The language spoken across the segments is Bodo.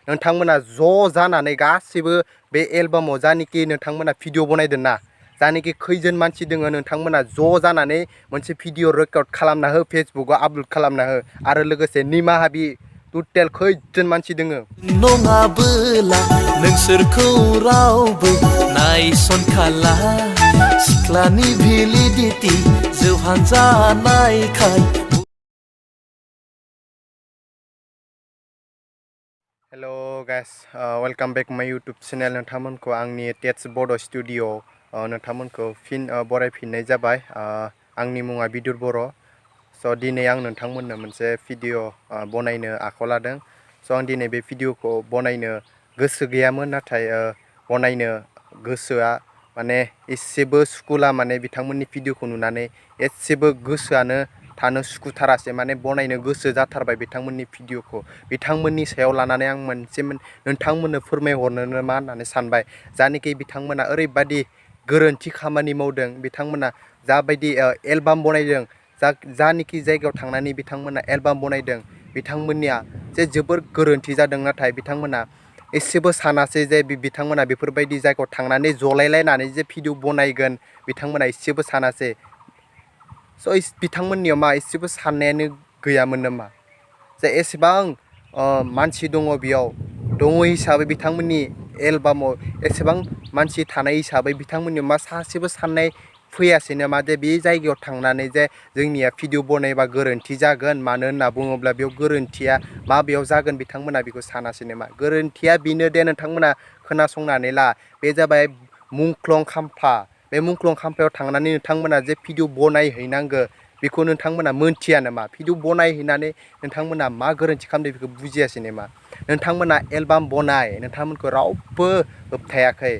नोंथांमोना ज' जानानै गासिबो बे एलबामाव जानिखि नोंथांमोना भिडिअ बनायदों ना जानिखि खैजोन मानसि दोङो नोंथांमोना ज' जानानै मोनसे भिडिअ रेकर्ड खालामना हो फेसबुकआव आपल'ड खालामना हो आरो लोगोसे निमाहा बि टटेल खैजोन मानसि दोङो नङाबोला नोंसोरखौ रावबो नायसनखाला सिख्लानि भेलिडिटि जौहां जानायखाय हेलो गाइस वेलकाम बैक माय यूट्यूब चैनल नोंथांमोनखौ आंनि टेट्स बड' स्टुडिअ नोंथांमोनखौ फिन बरायफिननाय जाबाय आंनि मुङा बिदुर बर' स' दिनै आं नोंथांमोननो मोनसे भिडिअ बनायनो आखायाव लादों स' आं दिनै बे भिडिअखौ बनायनो गोसो गैयामोन नाथाय बनायनो गोसोआ माने एसेबो सुखुला माने बिथांमोननि भिडिअखौ नुनानै एसेबो गोसोआनो थानो सुखुथारासै माने बनायनो गोसो जाथारबाय बिथांमोननि भिडिअखौ बिथांमोननि सायाव लानानै आं मोनसे नोंथांमोननो फोरमायहरनो मा होननानै सानबाय जानिखि बिथांमोना ओरैबायदि गोरोन्थि खामानि मावदों बिथांमोना जाबायदि एलबाम बनायदों जानिखि जायगायाव थांनानै बिथांमोना एलबाम बनायदों बिथांमोननिया जे जोबोर गोरोन्थि जादों नाथाय बिथांमोना एसेबो सानासै जे बिथांमोना बेफोरबायदि जायगायाव थांनानै जलायलायनानै जे भिडिअ बनायगोन बिथांमोना एसेबो सानासै स' बिथांमोननियाव मा एसेबो साननायानो गैयामोन नामा जे एसेबां मानसि दङ बेयाव दङ हिसाबै बिथांमोननि एलबामाव एसेबां मानसि थानाय हिसाबै बिथांमोननियाव मा सासेबो साननाय फैयासै नामा जे बे जायगायाव थांनानै जे जोंनिया भिडिअ बनायबा गोरोन्थि जागोन मानो होनना बुङोब्ला बेयाव गोरोन्थिया माबेयाव जागोन बिथांमोना बेखौ सानासै नामा गोरोन्थिया बेनो दे नोंथांमोना खोनासंनानै ला बे जाबाय मुंख्लं खाम्फा बे मुंख्लं खाम्फायाव थांनानै नोंथांमोना जे भिडिअ बनायहैनांगौ बेखौ नोंथांमोना मोनथिया नामा भिडिअ बनायहैनानै नोंथांमोना मा गोरोन्थि खालामदों बेखौ बुजियासै नामा नोंथांमोना एलबाम बनाय नोंथांमोनखौ रावबो होबथायाखै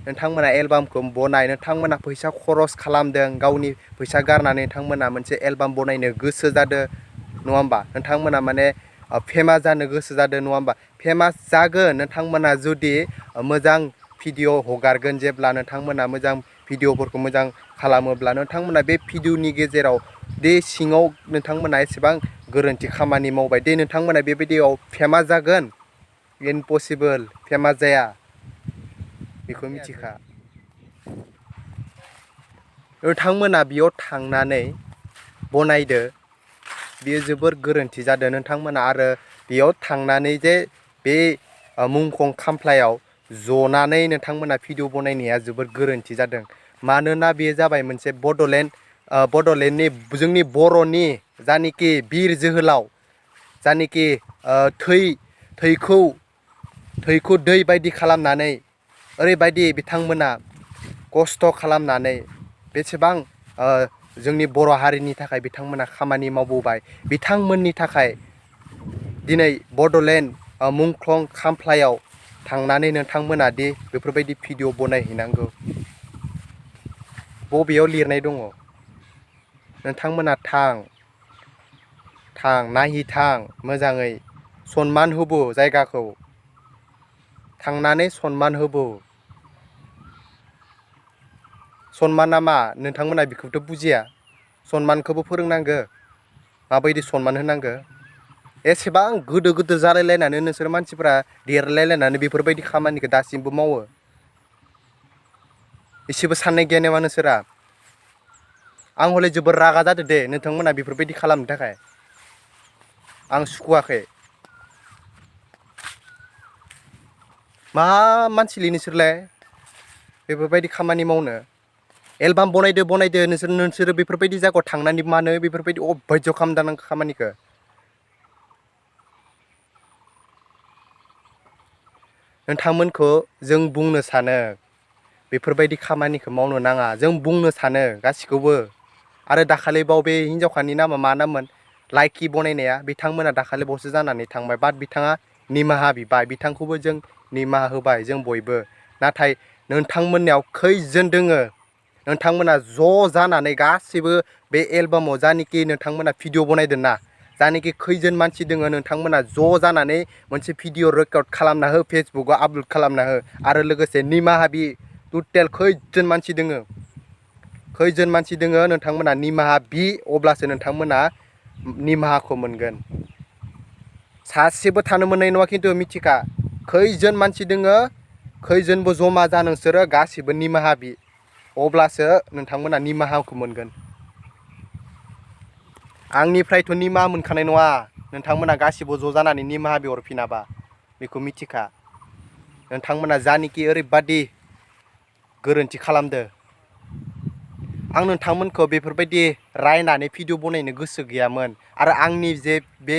नोंथांमोना एलबामखौ बनाय नोंथांमोना फैसा खरस खालामदों गावनि फैसा गारनानै नोंथांमोना मोनसे एलबाम बनायनो गोसो जादों नङा होमबा नोंथांमोना माने फेमास जानो गोसो जादों नङा होमबा फेमास जागोन नोंथांमोना जुदि मोजां भिडिअ हगारगोन जेब्ला नोंथांमोना मोजां भिडिअफोरखौ मोजां खालामोब्ला नोंथांमोना बे भिडिअनि गेजेराव दे सिङाव नोंथांमोना एसेबां गोरोन्थि खामानि मावबाय दे नोंथांमोना बेबायदियाव फेमास जागोन इम्पसिबोल फेमास जाया बेखौ मिथिखा नोंथांमोना बेयाव थांनानै बनायदो बेयो जोबोर गोरोन्थि जादों नोंथांमोना आरो बेयाव थांनानै जे बे मुंख्लं खामफ्लायाव जनानै नोंथांमोना भिडिअ बनायनाया जोबोर गोरोन्थि जादों मानोना बेयो जाबाय मोनसे बड'लेण्डनि जोंनि बर'नि जानिखि बिर जोहोलाव जानिखि थैखौ दै बायदि खालामनानै ओरैबायदि बिथांमोना खस्थ' खालामनानै बेसेबां जोंनि बर' हारिनि थाखाय बिथांमोना खामानि मावबोबाय बिथांमोननि थाखाय दिनै बड'लेण्ड मुंख्लं खामफ्लायाव थांनानै नोंथांमोना दि बेफोरबायदि भिडिअ बनायहैनांगौ बबेयाव लिरनाय दङ नोंथांमोना थां नायहैथां मोजाङै सनमान होबो जायगाखौ थांनानै सनमान होबो सनमाना मा नोंथांमोना बेखौथ' बुजिया सनमानखौबो फोरोंनांगौ माबायदि सनमान होनांगौ एसेबां गोदो जालायलायनानै नोंसोर मानसिफ्रा देरलायलायनानै बेफोरबायदि खामानिखौ दासिमबो मावो एसेबो साननाय गैया नामा नोंसोरा आं हले जोबोर रागा जादों दे नोंथांमोना बेफोरबायदि खालामनो थाखाय आं सुखुवाखै मा मानसिलै नोंसोरलाय बेफोरबायदि खामानि मावनो एलबाम बनायदो नोंसोरो बेफोरबायदि जायगायाव थांनानै मानो बेफोरबायदि अबायज्य खालामदों खामानिखौ नोंथांमोनखौ जों बुंनो सानो बेफोरबायदि खामानिखौ मावनो नाङा जों बुंनो सानो गासिखौबो आरो दाखालि बाव बे हिनजावखानि नामा मा नाममोन लाइकि बनायनाया बिथांमोना दाखालि बावसो जानानै थांबाय बाट बिथाङा निमाहा बिबाय बिथांखौबो जों निमाहा होबाय जों बयबो नाथाय नोंथांमोननियाव खैजोन दोङो नोंथांमोना ज' जानानै गासिबो बे एलबामाव जानिखि नोंथांमोना भिडिअ बनायदों ना जानिखि खैजोन मानसि दोङो नोंथांमोना ज' जानानै मोनसे भिडिअ रेकर्ड खालामना हो फेसबुकआव आपल'ड खालामना हो आरो लोगोसे निमाहा बि टटेल खैजोन मानसि दोङो नोंथांमोना निमाहा बि अब्लासो नोंथांमोना निमाहाखौ मोनगोन सासेबो थानो मोननाय नङा खिन्थु मिथिखा खैजोन मानसि दोङो खैजोनबो जमा जा नोंसोरो गासिबो निमाहा बि अब्लासो नोंथांमोना निमाहाखौ मोनगोन आंनिफ्रायथ' निमाहा मोनखानाय नङा नोंथांमोना गासिबो ज' जानानै निमाहा बिहरफिनाबा बेखौ मिथिखा नोंथांमोना जानिखि ओरैबादि गोरोन्थि खालामदो आं नोंथांमोनखौ बेफोरबायदि रायनानै भिडिअ बनायनो गोसो गैयामोन आरो आंनि जे बे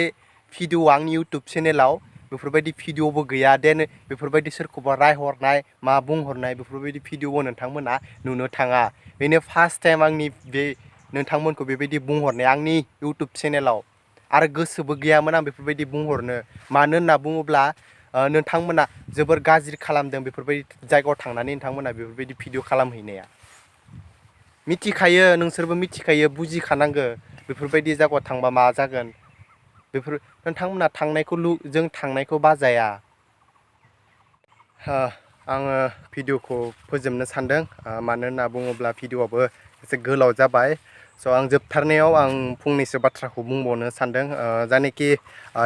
भिडिअ आंनि इउटुब चेनेलाव बेफोरबायदि भिडिअबो गैया देन बेफोरबायदि सोरखौबा रायहरनाय मा बुंहरनाय बेफोरबायदि भिडिअबो नोंथांमोना नुनो थाङा बेनो फार्स्ट टाइम आंनि बे नोंथांमोनखौ बेबायदि बुंहरनाय आंनि इउटुब चेनेलाव आरो गोसोबो गैयामोन आं बेफोरबायदि बुंहरनो मानो होनना बुङोब्ला नोंथांमोना जोबोर गाज्रि खालामदों बेफोरबायदि जायगायाव थांनानै नोंथांमोना बेफोरबायदि भिडिअ खालामहैनाया मिथिखायो नोंसोरबो मिथिखायो बुजिखानांगो बेफोरबायदि जायगायाव थांबा मा जागोन बेफोर नोंथांमोना थांनायखौ जों थांनायखौ बाजाया आङो भिडिअखौ फोजोबनो सानदों मानो होनना बुङोब्ला भिडिअआबो एसे गोलाव जाबाय स' आं जोबथारनायाव आं फंनैसो बाथ्राखौ बुंबावनो सानदों जायनोखि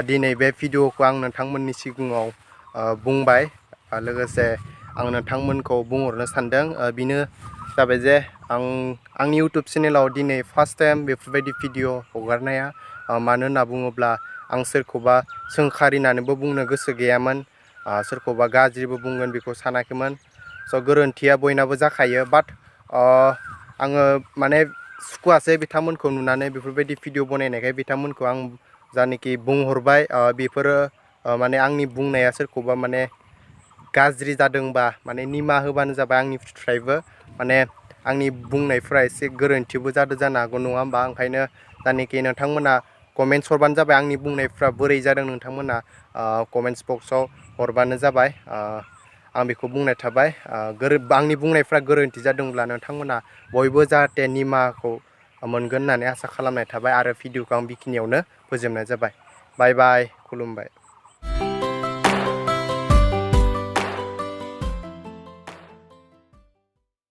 दिनै बे भिडिअखौ आं नोंथांमोननि सिगाङाव बुंबाय लोगोसे आं नोंथांमोनखौ बुंहरनो सानदों बेनो जाबाय जे आंनि इउटुब चेनेलाव दिनै फार्स्ट टाइम बेफोरबायदि भिडिअ हगारनाया मानो होनना बुङोब्ला आं सोरखौबा सोंखारिनानैबो बुंनो गोसो गैयामोन सोरखौबा गाज्रिबो बुंगोन बेखौ सानाखैमोन स' गोरोन्थिया बयनाबो जाखायो बाट आङो माने सुखुवासै बिथांमोनखौ नुनानै बेफोरबायदि भिडिअ बनायनायखाय बिथांमोनखौ आं जानिखि बुंहरबाय बेफोरो माने आंनि बुंनाया सोरखौबा माने गाज्रि जादोंबा माने निमाहा होबानो जाबाय आंनिफ्रायबो माने आंनि बुंनायफ्रा एसे गोरोन्थिबो जादों जानो हागौ नङा होमबा ओंखायनो जानिखि नोंथांमोना कमेन्ट्स हरबानो जाबाय आंनि बुंनायफ्रा बोरै जादों नोंथांमोना कमेन्ट्स बक्सआव हरबानो जाबाय आं बेखौ बुंनाय थाबाय आंनि बुंनायफ्रा गोरोन्थि जादोंब्ला नोंथांमोना बयबो जाहाथे निमाहाखौ मोनगोन होननानै आसा खालामनाय थाबाय आरो भिडिअखौ आं बेखिनियावनो फोजोबनाय जाबाय बाय बाय खुलुमबाय